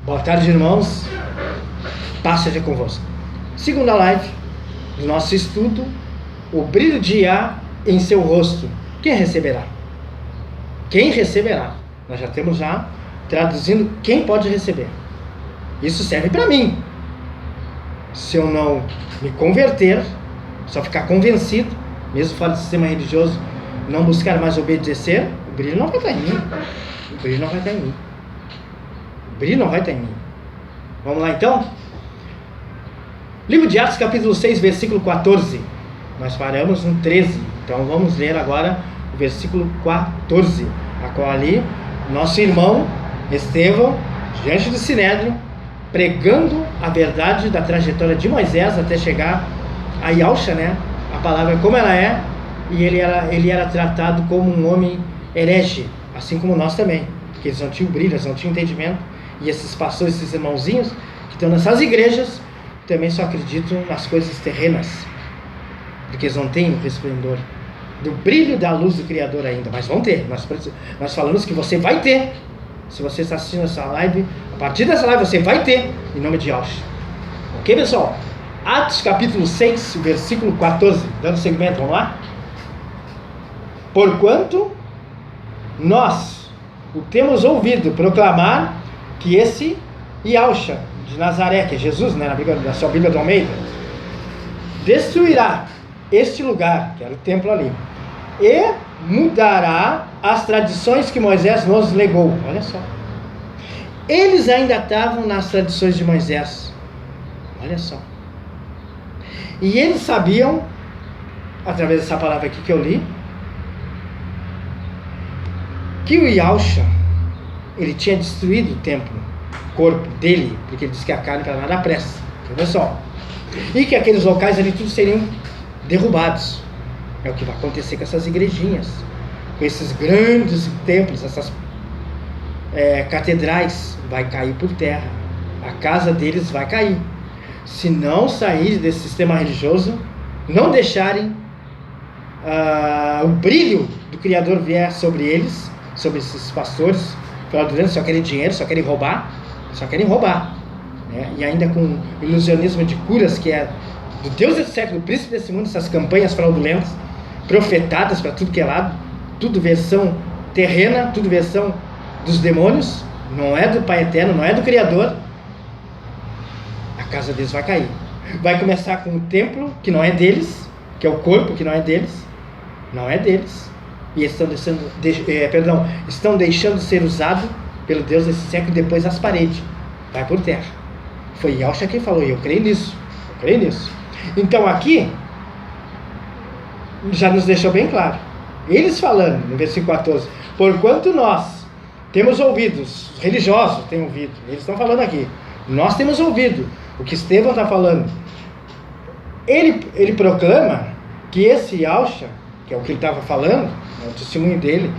Boa tarde, irmãos. Paz seja convosco. Segunda live do nosso estudo, o brilho de Yah em seu rosto. Quem receberá? Quem receberá? Nós já temos traduzindo quem pode receber. Isso serve para mim. Se eu não me converter, só ficar convencido, mesmo fora do sistema religioso, não buscar mais obedecer, o brilho não vai estar em mim. O brilho não vai estar em mim. O brilho não vai estar em mim. Vamos lá então? Livro de Atos, capítulo 6, versículo 14. Nós paramos no 13. Então vamos ler agora o versículo 14. A qual ali, nosso irmão Estevão, diante do Sinédrio, pregando a verdade da trajetória de Moisés até chegar a Yahusha, né? A palavra como ela é, e ele era tratado como um homem herege, assim como nós também, porque eles não tinham brilho, eles não tinham entendimento, e esses pastores, esses irmãozinhos que estão nessas igrejas, também só acreditam nas coisas terrenas, porque eles não têm o resplendor do brilho da luz do Criador ainda, mas vão ter. Nós falamos que você vai ter. Se você está assistindo essa live, a partir dessa live você vai ter, em nome de Yahusha. Ok, pessoal? Atos capítulo 6, versículo 14, dando segmento, vamos lá? Porquanto nós o temos ouvido proclamar que esse Yahusha de Nazaré, que é Jesus, né, na sua Bíblia do Almeida, destruirá este lugar, que era o templo ali, e mudará as tradições que Moisés nos legou. Olha só, eles ainda estavam nas tradições de Moisés, olha só, e eles sabiam, através dessa palavra aqui que eu li, que o Yahusha, ele tinha destruído o templo, o corpo dele, porque ele disse que a carne para nada presta, olha só, e que aqueles locais ali tudo seriam derrubados. É o que vai acontecer com essas igrejinhas, com esses grandes templos, essas catedrais, vai cair por terra, a casa deles vai cair, se não sair desse sistema religioso, não deixarem o brilho do Criador vier sobre eles, sobre esses pastores fraudulentos, só querem dinheiro, só querem roubar, né? E ainda com ilusionismo de curas, que é do Deus desse século, do príncipe desse mundo, essas campanhas fraudulentas, profetadas para tudo que é lado, tudo versão terrena, tudo versão dos demônios, não é do Pai Eterno, não é do Criador. A casa deles vai cair. Vai começar com o templo que não é deles, que é o corpo que não é deles, e estão deixando de ser usado pelo Deus desse século, e depois as paredes, vai por terra. Foi Yahusha quem falou, e eu creio nisso. Então aqui já nos deixou bem claro, eles falando no versículo 14, porquanto nós temos ouvido, os religiosos têm ouvido, eles estão falando aqui, nós temos ouvido o que Estevão está falando, ele proclama que esse Yahusha, que é o que ele estava falando, é o testemunho dele,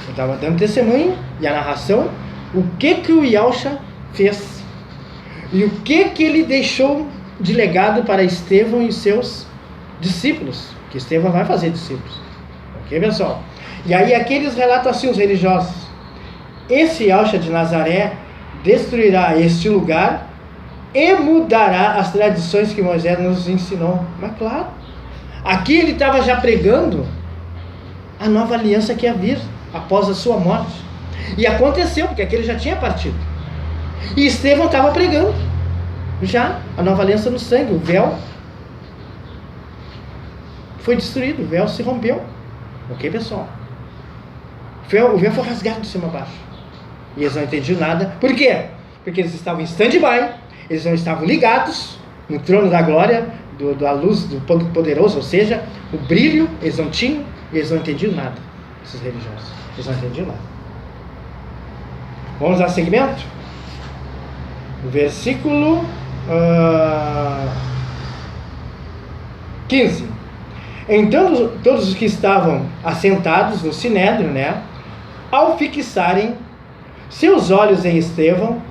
ele estava dando testemunho e a narração, o que o Yahusha fez e o que ele deixou de legado para Estevão e seus discípulos, que Estevão vai fazer discípulos, ok, pessoal? E aí aqueles relatam assim, os religiosos, esse Yahusha de Nazaré destruirá este lugar e mudará as tradições que Moisés nos ensinou. Mas claro, aqui ele estava já pregando a nova aliança que ia vir após a sua morte, e aconteceu, porque aquele já tinha partido, e Estevão estava pregando já a nova aliança no sangue, o véu foi destruído, o véu se rompeu, ok, pessoal? O véu foi rasgado de cima a baixo, e eles não entendiam nada. Por quê? Porque eles estavam em stand-by, eles não estavam ligados no trono da glória, da luz do Poderoso, ou seja, o brilho eles não tinham, e eles não entendiam nada, esses religiosos, eles não entendiam nada. Vamos dar seguimento? O versículo 15. Então todos os que estavam assentados no sinédrio, né, ao fixarem seus olhos em Estevão,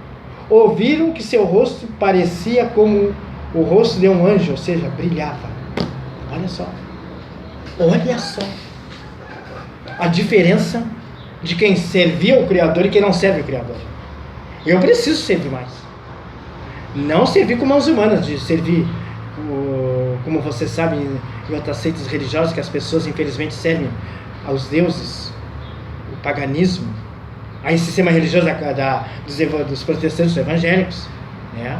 ouviram que seu rosto parecia como o rosto de um anjo, ou seja, brilhava. Olha só a diferença de quem servia o Criador e quem não serve o Criador. Eu preciso servir mais. Não servir com mãos humanas, de servir, como vocês sabem, em outras seitas religiosas, que as pessoas infelizmente servem aos deuses, o paganismo, aí sistema religioso dos protestantes, dos evangélicos, né?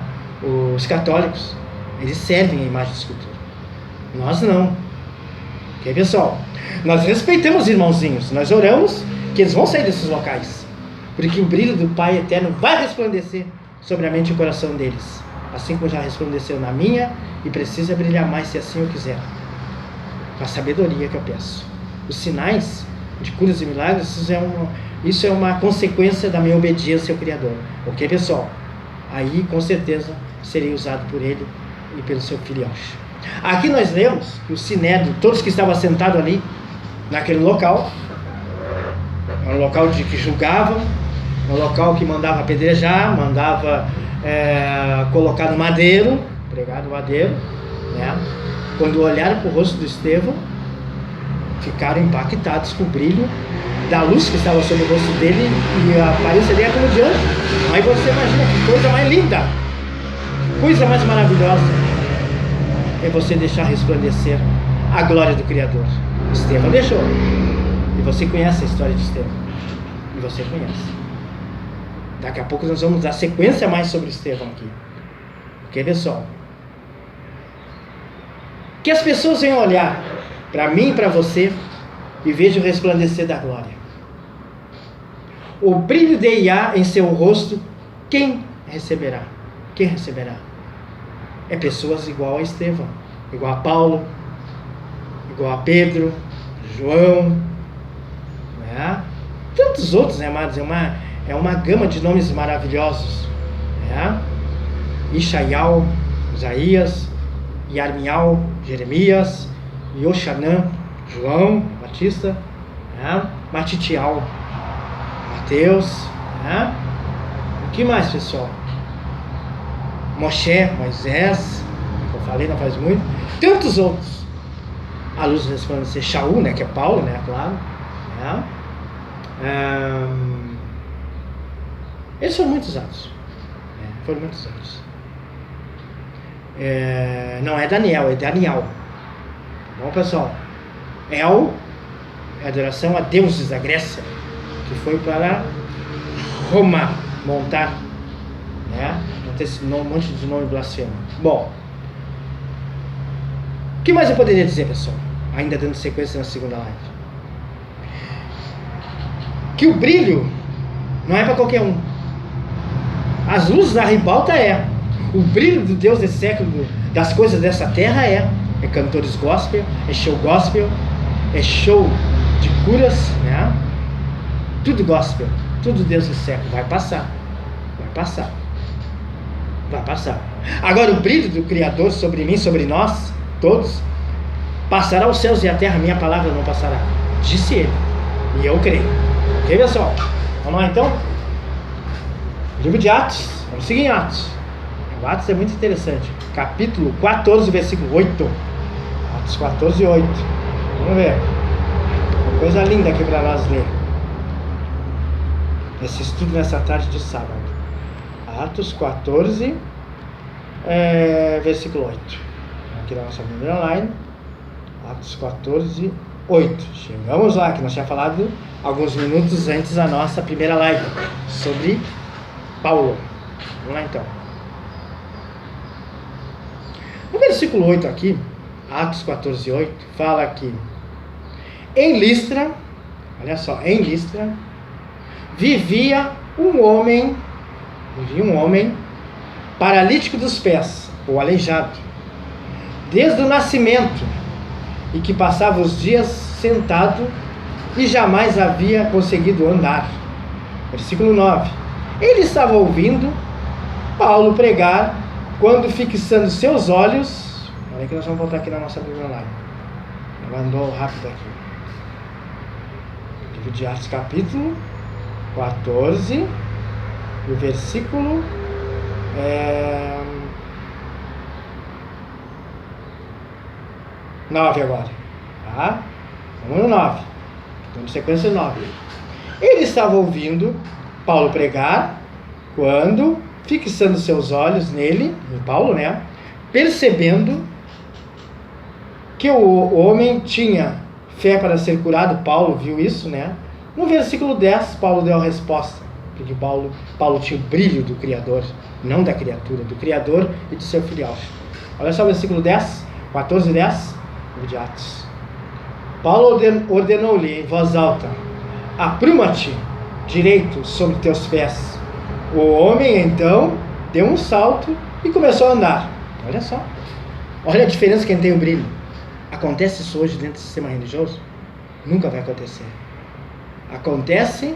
Os católicos, eles servem a imagem de escultura. Nós não. Ok, pessoal? Nós respeitamos os irmãozinhos, nós oramos que eles vão sair desses locais, porque o brilho do Pai Eterno vai resplandecer sobre a mente e o coração deles, assim como já resplandeceu na minha, e precisa brilhar mais se assim eu quiser, com a sabedoria que eu peço. Os sinais de curas e milagres, isso é uma consequência da minha obediência ao Criador. Ok, pessoal? Aí, com certeza, serei usado por Ele e pelo seu Filho Yahshua. Aqui nós lemos que o Sinédrio, todos que estavam sentados ali, naquele local, é um local que julgavam, um local que mandava apedrejar, mandava colocar no madeiro, pregar no madeiro, né? Quando olharam para o rosto do Estevão, ficaram impactados com o brilho da luz que estava sobre o rosto dele, e a aparência dele é como de anjo. Aí você imagina que coisa mais linda, coisa mais maravilhosa é você deixar resplandecer a glória do Criador. Estevão deixou, e você conhece a história de Estevão, e você conhece. Daqui a pouco nós vamos dar sequência mais sobre Estevão aqui. Ok, pessoal? Que as pessoas venham olhar para mim e para você e vejam o resplandecer da glória. O brilho de Iá em seu rosto, quem receberá? Quem receberá? É pessoas igual a Estevão, igual a Paulo, igual a Pedro, João, né? Tantos outros, né, amados? É uma gama de nomes maravilhosos, né? Ishaial, Isaías, Yarmial, Jeremias, Yoshanã, João Batista, né? Matitial, Mateus, né? O que mais, pessoal? Moshe, Moisés, que eu falei não faz muito, tantos outros. A luz resplandecer, Shaul, né, que é Paulo, né, claro, né? Eles foram muito usados, né? Foram muito usados. Não é Daniel, é Daniel. Bom, pessoal, El é adoração a deuses da Grécia, que foi para Roma montar, né? Não ter esse monte de nome blasfemo. Bom, o que mais eu poderia dizer, pessoal? Ainda dando sequência na segunda live. Que o brilho não é para qualquer um. As luzes da ribalta o brilho do Deus desse século, das coisas dessa terra é cantores gospel, é show de curas, né? Tudo gospel, tudo Deus desse século, vai passar. Agora o brilho do Criador sobre mim, sobre nós, todos, passará os céus e a terra, minha palavra não passará, disse ele, e eu creio. Ok, pessoal? Vamos lá então? Livro de Atos, vamos seguir em Atos. O Atos é muito interessante. Capítulo 14, versículo 8. Atos 14, 8. Vamos ver. Uma coisa linda aqui para nós ler. Esse estudo nessa tarde de sábado. Atos 14, versículo 8. Aqui na nossa Bíblia online. Atos 14, 8. Chegamos lá, que nós tínhamos falado alguns minutos antes da nossa primeira live sobre Paulo. Vamos lá então. No versículo 8 aqui, Atos 14, 8, fala que em Listra, olha só, em Listra, vivia um homem paralítico dos pés, ou aleijado, desde o nascimento, e que passava os dias sentado e jamais havia conseguido andar. Versículo 9. Ele estava ouvindo Paulo pregar, quando fixando seus olhos, olha que nós vamos voltar aqui na nossa Bíblia online. Ela andou rápido aqui. Livro de Atos, capítulo 14, o versículo 9 agora. Tá? Vamos no 9. Estamos sequência 9. Ele estava ouvindo Paulo pregar, quando, fixando seus olhos nele, em Paulo, né? Percebendo que o homem tinha fé para ser curado, Paulo viu isso, né? No versículo 10, Paulo deu a resposta, porque Paulo tinha o brilho do Criador, não da criatura, do Criador e do seu filial. Olha só o versículo 10, 14 e 10, de Atos. Paulo ordenou-lhe em voz alta: apruma-te direito sobre teus pés. O homem então deu um salto e começou a andar. Olha só, olha a diferença quem tem o brilho. Acontece isso hoje dentro do sistema religioso? Nunca vai acontecer. Acontece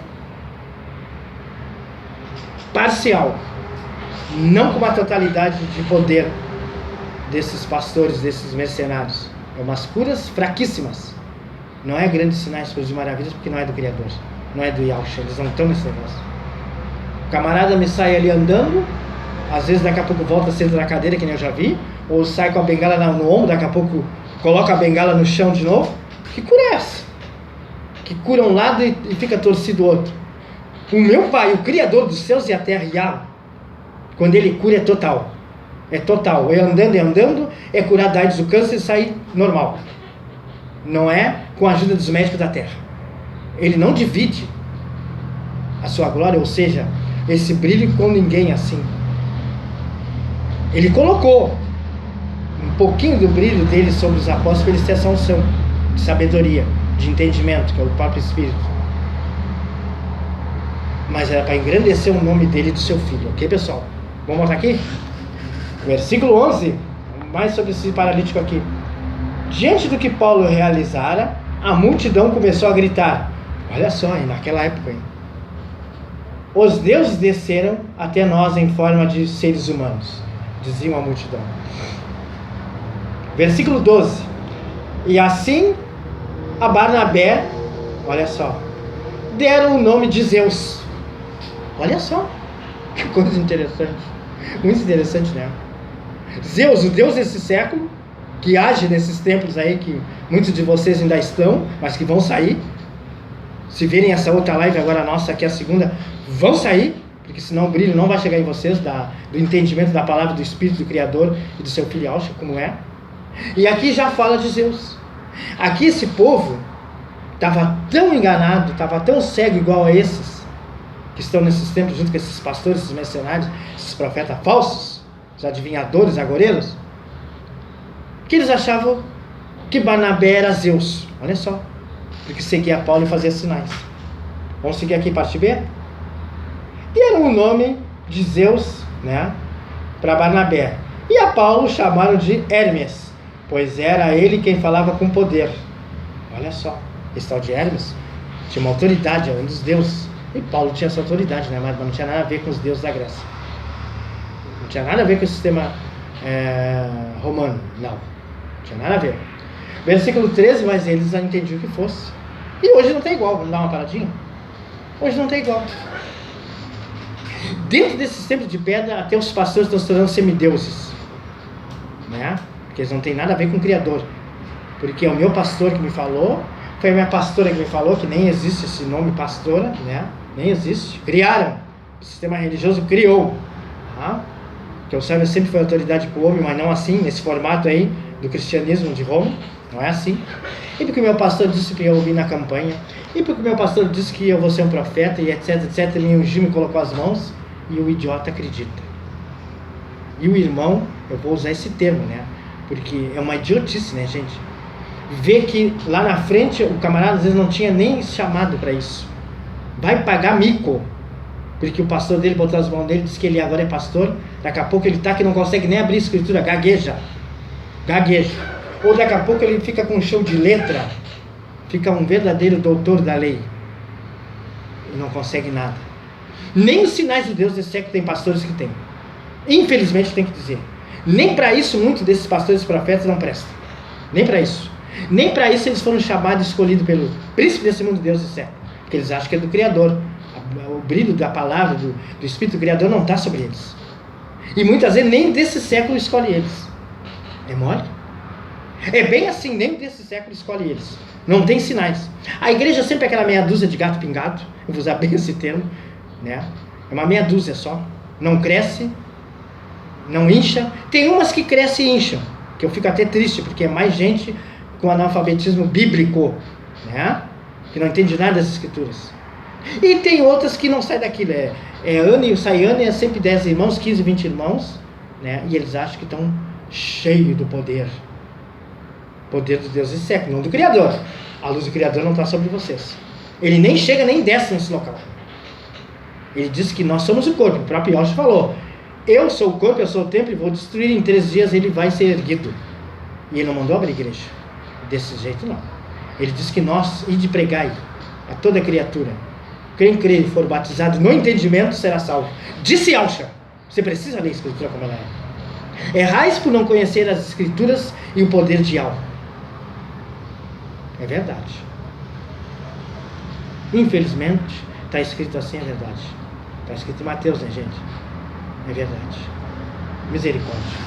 parcial, não com uma totalidade de poder desses pastores, desses mercenários. É umas curas fraquíssimas. Não é grandes sinais, coisas de maravilhas, porque não é do Criador, não é do Yahshua, eles não estão nesse negócio. O camarada me sai ali andando, às vezes daqui a pouco volta, senta na cadeira, que nem eu já vi, ou sai com a bengala no ombro, daqui a pouco coloca a bengala no chão de novo. Que cura é essa? Que cura um lado e fica torcido o outro. O meu Pai, o Criador dos céus e a terra, Yahweh, quando Ele cura é total. É total. É andando, é curar da AIDS, o câncer e sair normal. Não é com a ajuda dos médicos da terra. Ele não divide a sua glória, ou seja, esse brilho com ninguém assim. Ele colocou um pouquinho do brilho dele sobre os apóstolos para eles terem essa unção de sabedoria, de entendimento, que é o próprio Espírito. Mas era para engrandecer o nome dele e do seu filho, ok, pessoal? Vamos voltar aqui? Versículo 11, mais sobre esse paralítico aqui. Diante do que Paulo realizara, a multidão começou a gritar. Olha só, hein, naquela época, hein? Os deuses desceram até nós em forma de seres humanos, diziam a multidão. Versículo 12. E assim a Barnabé, olha só, deram o nome de Zeus. Olha só, que coisa interessante. Muito interessante, né? Zeus, o Deus desse século, que age nesses templos aí, que muitos de vocês ainda estão, mas que vão sair. Se virem essa outra live agora nossa, aqui a segunda, vão sair, porque senão o brilho não vai chegar em vocês, do entendimento da palavra do Espírito do Criador e do seu filho Yahshua, como é. E aqui já fala de Zeus. Aqui esse povo estava tão enganado, estava tão cego igual a esses, que estão nesses templos junto com esses pastores, esses mercenários, esses profetas falsos, os adivinhadores, agorelos, que eles achavam que Barnabé era Zeus. Olha só, porque seguia Paulo e fazia sinais. Vamos seguir aqui, parte B? Deram o nome de Zeus, né, para Barnabé. E a Paulo chamaram de Hermes, pois era ele quem falava com poder. Olha só, esse tal de Hermes tinha uma autoridade, é um dos deuses. E Paulo tinha essa autoridade, né, mas não tinha nada a ver com os deuses da Grécia. Não tinha nada a ver com o sistema romano, não tinha nada a ver. Versículo 13, mas eles já entendiam que fosse. E hoje não tem igual, vamos dar uma paradinha? Hoje não tem igual. Dentro desses templos de pedra, até os pastores estão se tornando semideuses, né? Porque eles não têm nada a ver com o Criador. Porque é o meu pastor que me falou, foi a minha pastora que me falou, que nem existe esse nome pastora, né? Nem existe. Criaram. O sistema religioso criou. Tá? Que eu saiba, sempre foi autoridade para o homem, mas não assim, nesse formato aí do cristianismo de Roma. Não é assim. E porque o meu pastor disse que eu ouvi na campanha, e porque o meu pastor disse que eu vou ser um profeta, e etc, etc, ele me ungiu, me colocou as mãos, e o idiota acredita. E o irmão, eu vou usar esse termo, né? Porque é uma idiotice, né, gente? Ver que lá na frente o camarada às vezes não tinha nem chamado para isso. Vai pagar mico, porque o pastor dele botou as mãos dele, disse que ele agora é pastor, daqui a pouco ele tá que não consegue nem abrir a escritura, gagueja. Ou daqui a pouco ele fica com um show de letra, fica um verdadeiro doutor da lei e não consegue nada. Nem os sinais de Deus desse século tem pastores que tem. Infelizmente tem que dizer. Nem para isso muitos desses pastores e profetas não prestam. Nem para isso. Nem para isso eles foram chamados e escolhidos pelo príncipe desse mundo, Deus desse século. Porque eles acham que é do Criador. O brilho da palavra, do Espírito do Criador não está sobre eles. E muitas vezes nem desse século escolhe eles. É mole? É bem assim, nem desse século escolhe eles. Não tem sinais. A igreja sempre é aquela meia dúzia de gato pingado. Eu vou usar bem esse termo, né? É uma meia dúzia só. Não cresce, não incha. Tem umas que crescem e incham, que eu fico até triste, porque é mais gente com analfabetismo bíblico, né? Que não entende nada das escrituras. E tem outras que não saem daquilo. Sai ano e é sempre 10 irmãos, 15, 20 irmãos, né? E eles acham que estão cheios do poder. Poder do Deus desse século, não do Criador. A luz do Criador não está sobre vocês. Ele nem chega, nem desce nesse local. Ele diz que nós somos o corpo. O próprio Yoshi falou: eu sou o corpo, eu sou o templo, e vou destruir em 3 dias, ele vai ser erguido. E ele não mandou abrir igreja. Desse jeito não. Ele diz que nós, ide pregai a toda criatura. Quem crer e for batizado no entendimento será salvo. Disse Alcha. Você precisa ler a escritura como ela é. Errais por não conhecer as escrituras e o poder de Al. É verdade. Infelizmente, está escrito assim, é verdade. Está escrito em Mateus, né, gente? É verdade. Misericórdia.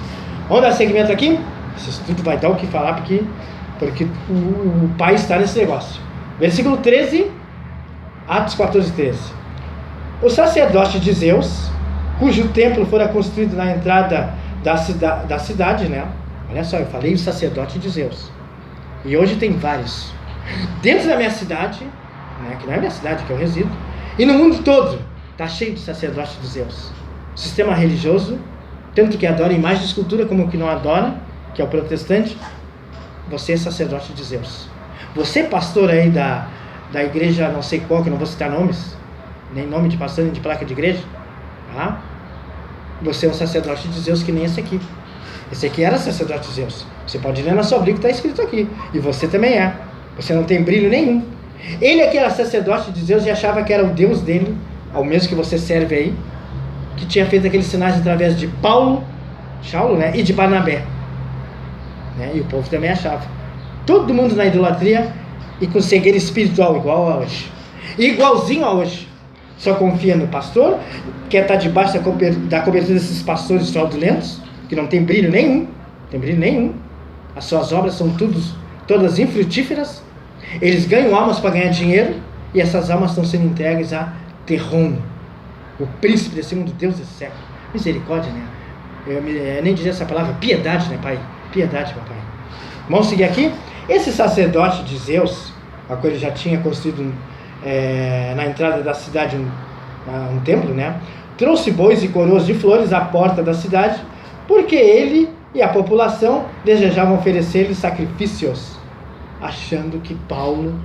Vamos dar seguimento aqui? Esse estudo vai dar o que falar, porque o Pai está nesse negócio. Versículo 13, Atos 14, 13. O sacerdote de Zeus, cujo templo fora construído na entrada da cidade, né? Olha só, eu falei o sacerdote de Zeus. E hoje tem vários. Dentro da minha cidade, né, que não é minha cidade, que eu resido, e no mundo todo, está cheio de sacerdote de Zeus. Sistema religioso, tanto que adora imagem de escultura como o que não adora, que é o protestante. Você é sacerdote de Zeus. Você, pastor aí da igreja não sei qual, que não vou citar nomes, nem nome de pastor, nem de placa de igreja, tá? Você é um sacerdote de Zeus que nem esse aqui. Esse aqui era sacerdote de Zeus. Você pode ler na sua Bíblia que está escrito aqui. E você também é. Você não tem brilho nenhum. Ele aqui era sacerdote de Zeus e achava que era o Deus dele, ao mesmo que você serve aí, que tinha feito aqueles sinais através de Saulo, né, e de Barnabé, né, e o povo também achava. Todo mundo na idolatria e com cegueira espiritual, igual a hoje. Igualzinho a hoje. Só confia no pastor, quer estar debaixo da cobertura desses pastores fraudulentos, que não tem brilho nenhum. Tem brilho nenhum. As suas obras são todas infrutíferas. Eles ganham almas para ganhar dinheiro, e essas almas estão sendo entregues a Terron, o príncipe desse mundo, Deus desse século. Misericórdia, né? Eu nem dizer essa palavra, piedade, né, pai? Piedade, papai. Vamos seguir aqui? Esse sacerdote de Zeus, a qual ele já tinha construído na entrada da cidade um templo, né? Trouxe bois e coroas de flores à porta da cidade, porque ele e a população desejavam oferecer-lhe sacrifícios, achando que Paulo,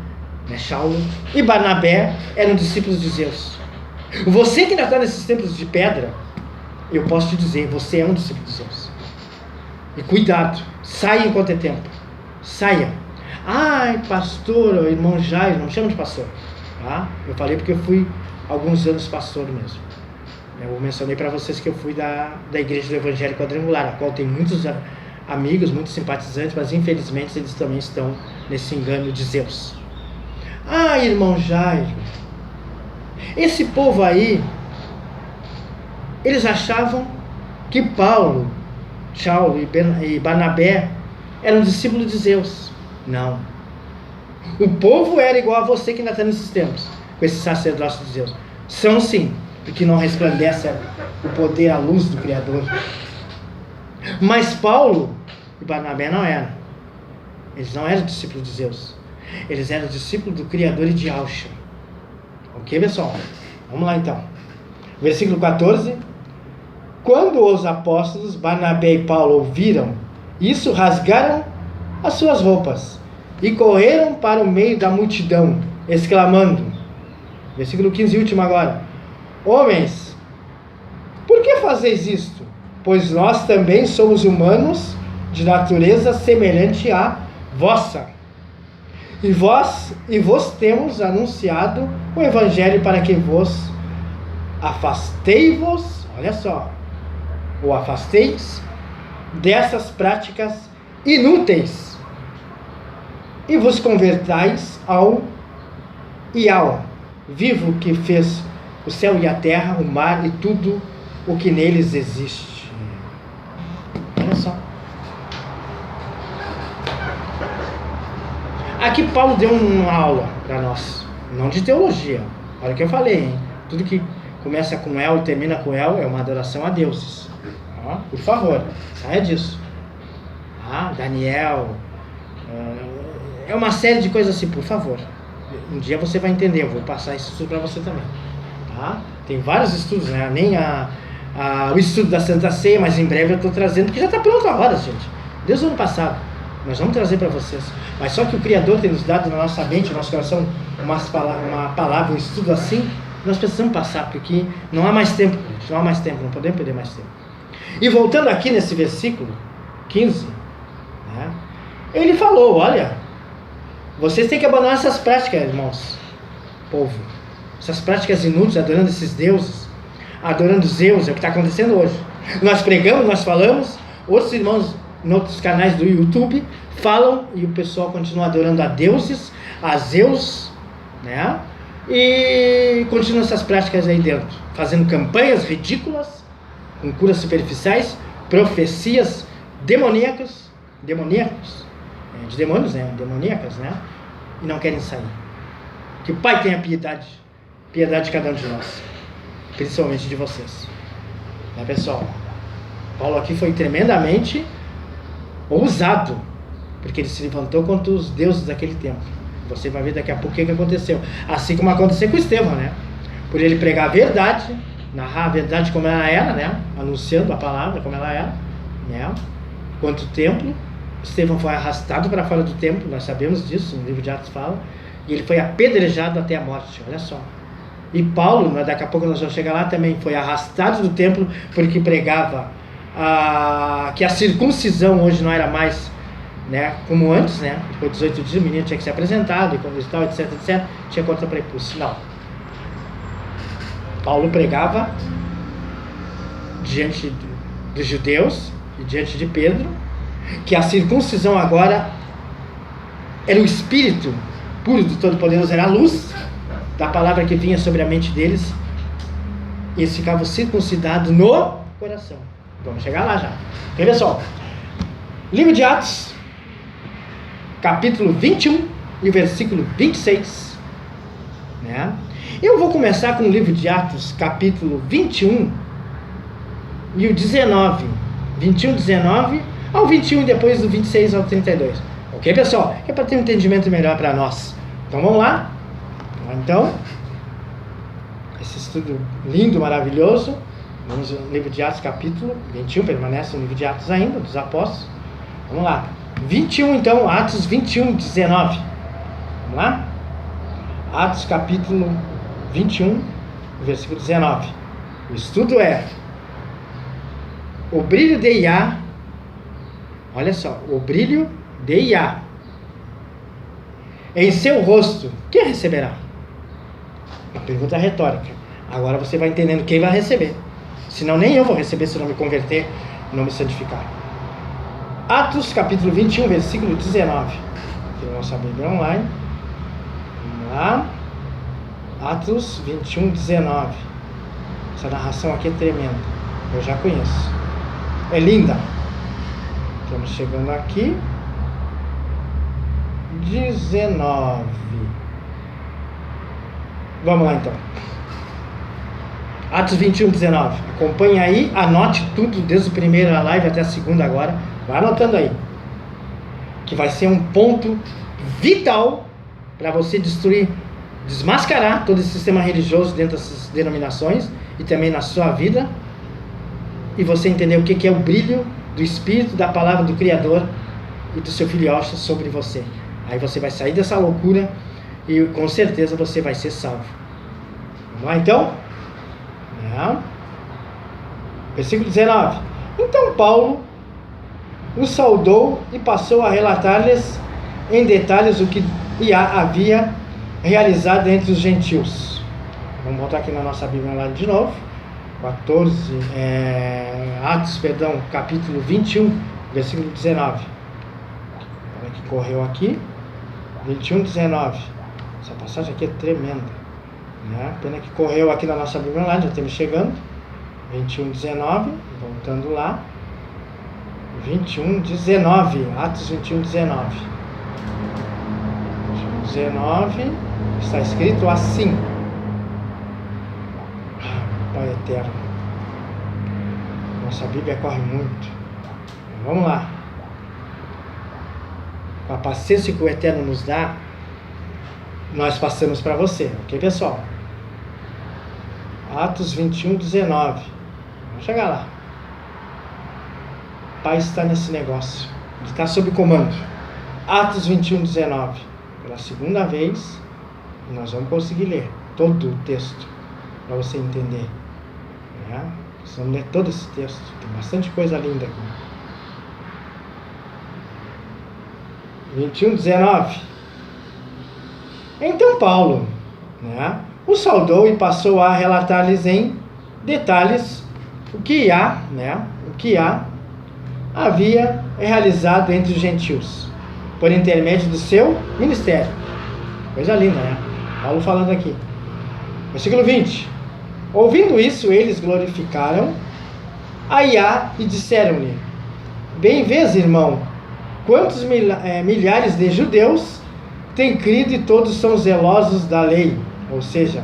né, Saulo e Barnabé eram discípulos de Zeus. Você que ainda está nesses templos de pedra, eu posso te dizer, você é um discípulo de Zeus. E cuidado, saia enquanto é tempo. Saia. Ai, pastor, irmão Jair, não me chama de pastor. Tá? Eu falei porque eu fui alguns anos pastor mesmo. Eu mencionei para vocês que eu fui da igreja do Evangelho Quadrangular, a qual tem muitos amigos, muitos simpatizantes, mas infelizmente eles também estão nesse engano de Zeus. Ah, irmão Jair, esse povo aí, eles achavam que Paulo, Saulo e Barnabé eram discípulos de Zeus. Não. O povo era igual a você que ainda está nesses tempos, com esse sacerdócio de Zeus. São sim, porque não resplandece o poder, a luz do Criador. Mas Paulo e Barnabé não eram. Eles não eram discípulos de Zeus. Eles eram discípulos do Criador e de Alcha. Ok, pessoal? Vamos lá então. Versículo 14. Quando os apóstolos Barnabé e Paulo ouviram isso, rasgaram as suas roupas e correram para o meio da multidão, exclamando, versículo 15 e último agora: homens, por que fazeis isto? Pois nós também somos humanos de natureza semelhante à vossa. E vos temos anunciado o Evangelho para que vos afastei-vos, olha só, ou afasteis dessas práticas inúteis e vos convertais ao vivo que fez o céu e a terra, o mar e tudo o que neles existe. Olha só. Aqui Paulo deu uma aula para nós, não de teologia. Olha o que eu falei, hein? Tudo que começa com El e termina com El, é uma adoração a deuses. Por favor, saia disso. Daniel, é uma série de coisas assim, por favor. Um dia você vai entender, eu vou passar isso tudo para você também. Tem vários estudos, né? Nem o estudo da Santa Ceia, mas em breve eu estou trazendo, porque já está pronto a hora, gente. Desde o ano passado. Nós vamos trazer para vocês. Mas só que o Criador tem nos dado na nossa mente, no nosso coração, uma palavra, um estudo assim, nós precisamos passar, porque não há mais tempo, gente, não há mais tempo, não podemos perder mais tempo. E voltando aqui nesse versículo 15, né, ele falou, olha, vocês têm que abandonar essas práticas, irmãos, povo, essas práticas inúteis, adorando esses deuses, adorando Zeus, é o que está acontecendo hoje. Nós pregamos, nós falamos, outros irmãos em outros canais do YouTube falam e o pessoal continua adorando a deuses, a Zeus, né? E continua essas práticas aí dentro, fazendo campanhas ridículas, com curas superficiais, profecias demoníacas, de demônios, né? Demoníacas, né? E não querem sair. Que o Pai tenha piedade de cada um de nós, principalmente de vocês, né, pessoal? Paulo aqui foi tremendamente ousado, porque ele se levantou contra os deuses daquele tempo. Você vai ver daqui a pouco o que aconteceu. Assim como aconteceu com Estevão, né? Por ele pregar a verdade, narrar a verdade como ela era, né? Anunciando a palavra como ela era, né? Quanto o templo, Estevão foi arrastado para fora do templo, nós sabemos disso, no livro de Atos fala, e ele foi apedrejado até a morte, olha só. E Paulo, daqui a pouco nós vamos chegar lá também, foi arrastado do templo porque pregava que a circuncisão hoje não era mais, né, como antes, né? Depois de 18 dias o menino tinha que ser apresentado, e tal, etc, tinha conta prepúcio. Não. Paulo pregava diante dos judeus e diante de Pedro que a circuncisão agora era o espírito puro do Todo-Poderoso, era a luz da palavra que vinha sobre a mente deles, e eles ficavam circuncidados no coração. Vamos chegar lá já. Ok, pessoal? Livro de Atos, capítulo 21 e o versículo 26. Né? Eu vou começar com o livro de Atos, capítulo 21 e o 19. 21, 19 ao 21 e depois do 26 ao 32. Ok, pessoal? É para ter um entendimento melhor para nós. Então vamos lá? Então, esse estudo lindo, maravilhoso. Vamos no livro de Atos, capítulo 21, permanece no livro de Atos ainda, dos apóstolos. Vamos lá. 21, então, Atos 21, 19. Vamos lá? Atos, capítulo 21, versículo 19. O estudo é: o brilho de Iá, olha só, o brilho de Iá em seu rosto, quem receberá? Uma pergunta retórica. Agora você vai entendendo quem vai receber. Senão nem eu vou receber se não me converter e não me santificar. Atos capítulo 21, versículo 19. Aqui na nossa Bíblia online. Vamos lá. Atos 21, 19. Essa narração aqui é tremenda. Eu já conheço. É linda. Estamos chegando aqui. 19. Vamos lá então. Atos 21, 19. Acompanhe aí, anote tudo, desde a primeira live até a segunda agora. Vai anotando aí. Que vai ser um ponto vital para você destruir, desmascarar todo esse sistema religioso dentro dessas denominações e também na sua vida. E você entender o que é o brilho do Espírito, da palavra do Criador e do seu Filho Yahshua sobre você. Aí você vai sair dessa loucura e com certeza você vai ser salvo. Vamos lá então? Versículo 19. Então Paulo os saudou e passou a relatar-lhes em detalhes o que havia realizado entre os gentios. Vamos voltar aqui na nossa Bíblia lá de novo. Atos, capítulo 21, versículo 19. Olha que correu aqui. 21, 19. Essa passagem aqui é tremenda. Né? Pena que correu aqui na nossa Bíblia lá, já estamos chegando. 21, 19. Voltando lá. 21, 19. Atos 21, 19. 19. Está escrito assim. Pai eterno. Nossa Bíblia corre muito. Vamos lá. Com a paciência que o Eterno nos dá, nós passamos para você, ok, pessoal? Atos 21, 19. Vamos chegar lá. O Pai está nesse negócio. Ele está sob comando. Atos 21, 19. Pela segunda vez, nós vamos conseguir ler todo o texto para você entender. Né? Precisamos ler todo esse texto. Tem bastante coisa linda aqui. 21, 19. Então Paulo, né, o saudou e passou a relatar-lhes em detalhes o que havia realizado entre os gentios, por intermédio do seu ministério. Coisa linda, né? Paulo falando aqui. Versículo 20. Ouvindo isso, eles glorificaram a Iá e disseram-lhe: Bem vês, irmão, quantos milhares de judeus têm crido e todos são zelosos da lei. Ou seja,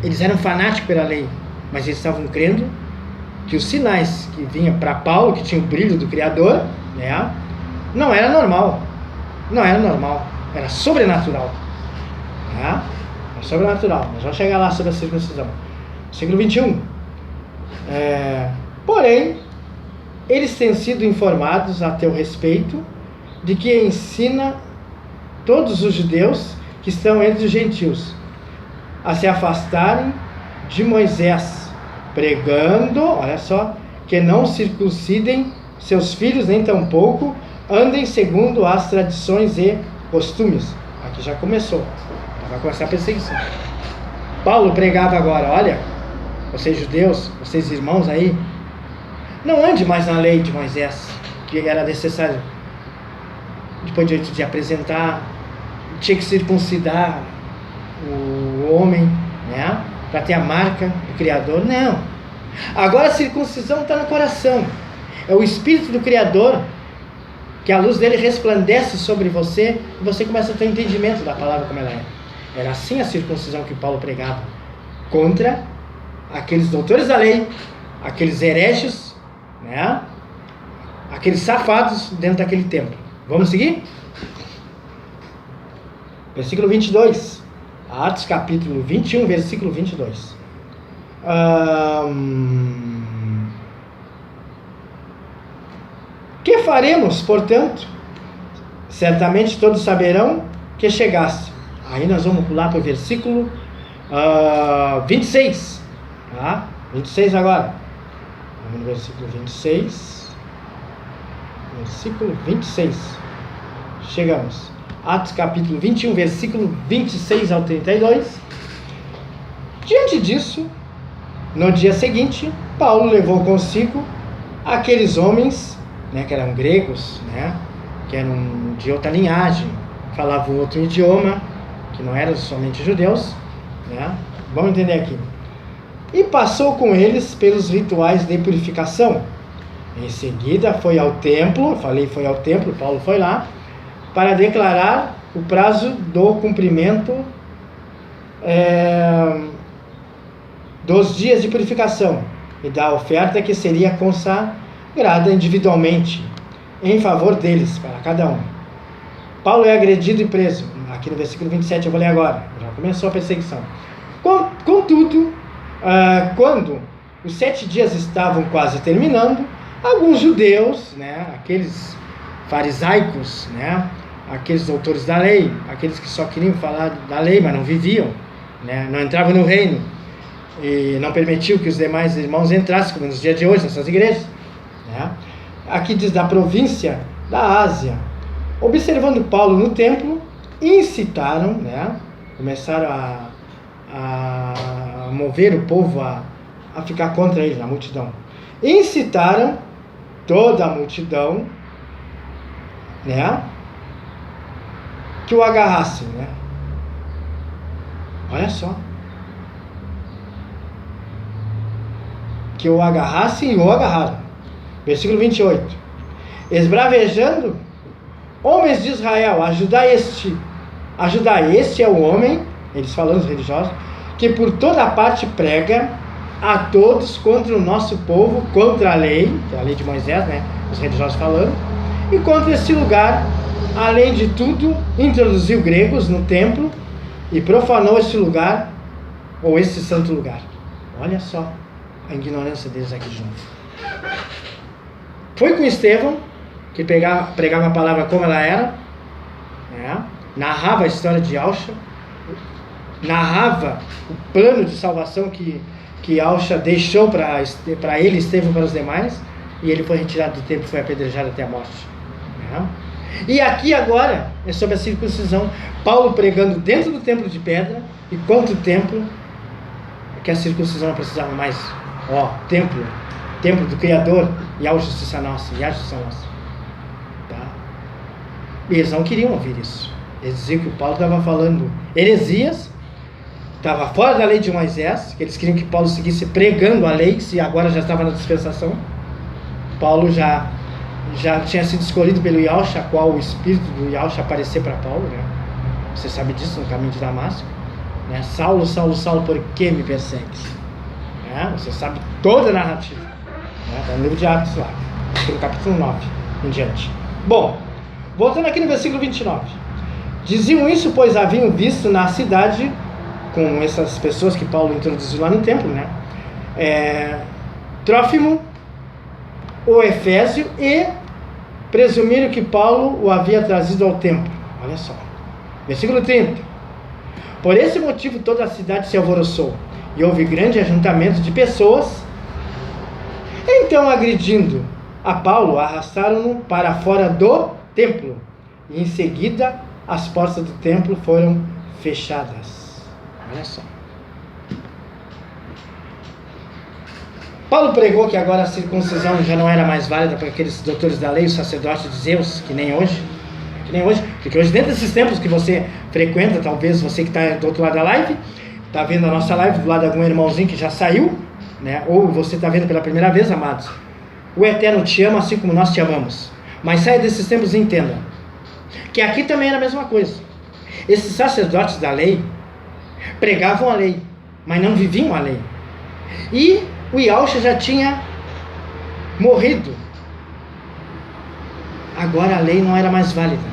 eles eram fanáticos pela lei, mas eles estavam crendo que os sinais que vinham para Paulo, que tinha o brilho do Criador, né, não era normal. Não era normal. Era sobrenatural. Né? Era sobrenatural. Nós vamos chegar lá sobre a circuncisão. Século 21. Porém, eles têm sido informados a teu respeito de que ensina todos os judeus que estão entre os gentios a se afastarem de Moisés, pregando, olha só, que não circuncidem seus filhos, nem tampouco andem segundo as tradições e costumes. Aqui já começou, vai começar a perseguição. Paulo pregava agora: olha, vocês judeus, vocês irmãos aí, não ande mais na lei de Moisés, que era necessário, depois de apresentar, tinha que circuncidar o homem, né, para ter a marca do Criador. Não, agora a circuncisão está no coração, é o Espírito do Criador, que a luz dele resplandece sobre você, e você começa a ter entendimento da palavra como ela é. Era assim a circuncisão que Paulo pregava, contra aqueles doutores da lei, aqueles hereges, né, aqueles safados dentro daquele templo. Vamos seguir? Versículo 22. Atos capítulo 21, versículo 22. Que faremos, portanto? Certamente todos saberão que chegaste. Aí nós vamos pular para o versículo 26. Tá? 26 agora. Vamos no versículo 26. Versículo 26. Chegamos. Atos capítulo 21, versículo 26 ao 32. Diante disso, no dia seguinte, Paulo levou consigo aqueles homens, né, que eram gregos, né, que eram de outra linhagem, falavam outro idioma, que não eram somente judeus, né? Vamos entender aqui. E passou com eles pelos rituais de purificação. Em seguida foi ao templo, foi ao templo, Paulo foi lá, para declarar o prazo do cumprimento dos dias de purificação e da oferta que seria consagrada individualmente em favor deles, para cada um. Paulo é agredido e preso. Aqui no versículo 27 eu vou ler agora. Já começou a perseguição. Contudo, quando os 7 dias estavam quase terminando, alguns judeus, né, aqueles farisaicos, né, aqueles doutores da lei, aqueles que só queriam falar da lei, mas não viviam, né, não entravam no reino e não permitiu que os demais irmãos entrassem, como nos dias de hoje, nessas igrejas, né? Aqui diz da província da Ásia, observando Paulo no templo, incitaram, né, começaram a mover o povo a ficar contra ele, a multidão. Incitaram toda a multidão, né, que o agarrassem, né? Olha só. Que o agarrassem e o agarraram. Versículo 28. Esbravejando, homens de Israel, ajudai este é o homem, eles falando os religiosos, que por toda parte prega a todos contra o nosso povo, contra a lei, que é a lei de Moisés, né, os religiosos falando, e contra este lugar, além de tudo, introduziu gregos no templo e profanou este lugar, ou este santo lugar. Olha só a ignorância deles aqui de novo. Foi com Estevão, que pregava a palavra como ela era, né? Narrava a história de Yahshua, narrava o plano de salvação que Yahshua deixou para ele, Estevão, para os demais, e ele foi retirado do templo e foi apedrejado até a morte. Né? E aqui agora é sobre a circuncisão, Paulo pregando dentro do templo de pedra e contra o templo, que a circuncisão não precisava mais. Templo do Criador, Yahshua justiça nossa, tá? E eles não queriam ouvir isso. Eles diziam que o Paulo estava falando heresias, estava fora da lei de Moisés, que eles queriam que Paulo seguisse pregando a lei, se agora já estava na dispensação. Paulo já tinha sido escolhido pelo Yahshua, a qual o Espírito do Yahshua apareceu para Paulo, né? Você sabe disso no caminho de Damasco, né? Saulo, Saulo, Saulo, por que me persegues? Né? Você sabe toda a narrativa, né? Está no livro de Atos lá, no capítulo 9 em diante. Bom, voltando aqui no versículo 29. Diziam isso, pois haviam visto na cidade, com essas pessoas que Paulo introduziu lá no templo, né? Trófimo, o Efésio, e presumiram que Paulo o havia trazido ao templo. Olha só, versículo 30. Por esse motivo toda a cidade se alvoroçou, e houve grande ajuntamento de pessoas. Então, agredindo a Paulo, arrastaram-no para fora do templo, e em seguida as portas do templo foram fechadas. Olha só. Paulo pregou que agora a circuncisão já não era mais válida para aqueles doutores da lei, os sacerdotes de Zeus, que nem hoje, porque hoje dentro desses templos que você frequenta, talvez você que está do outro lado da live, está vendo a nossa live do lado de algum irmãozinho que já saiu, né? Ou você está vendo pela primeira vez, amados, o Eterno te ama assim como nós te amamos, mas saia desses templos e entenda que aqui também era a mesma coisa. Esses sacerdotes da lei pregavam a lei, mas não viviam a lei, e o Yahshua já tinha morrido. Agora a lei não era mais válida.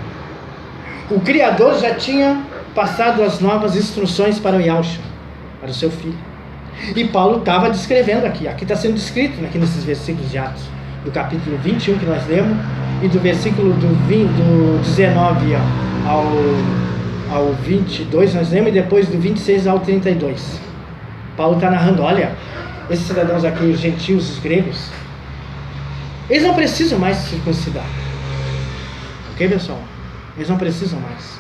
O Criador já tinha passado as novas instruções para o Yahshua, para o seu filho. E Paulo estava descrevendo aqui está sendo descrito aqui nesses versículos de Atos, do capítulo 21 que nós lemos, e do versículo do 19 ao 22 nós lemos, e depois do 26 ao 32. Paulo está narrando, olha, esses cidadãos aqui, os gentios, os gregos, eles não precisam mais se circuncidar. Ok, pessoal? Eles não precisam mais.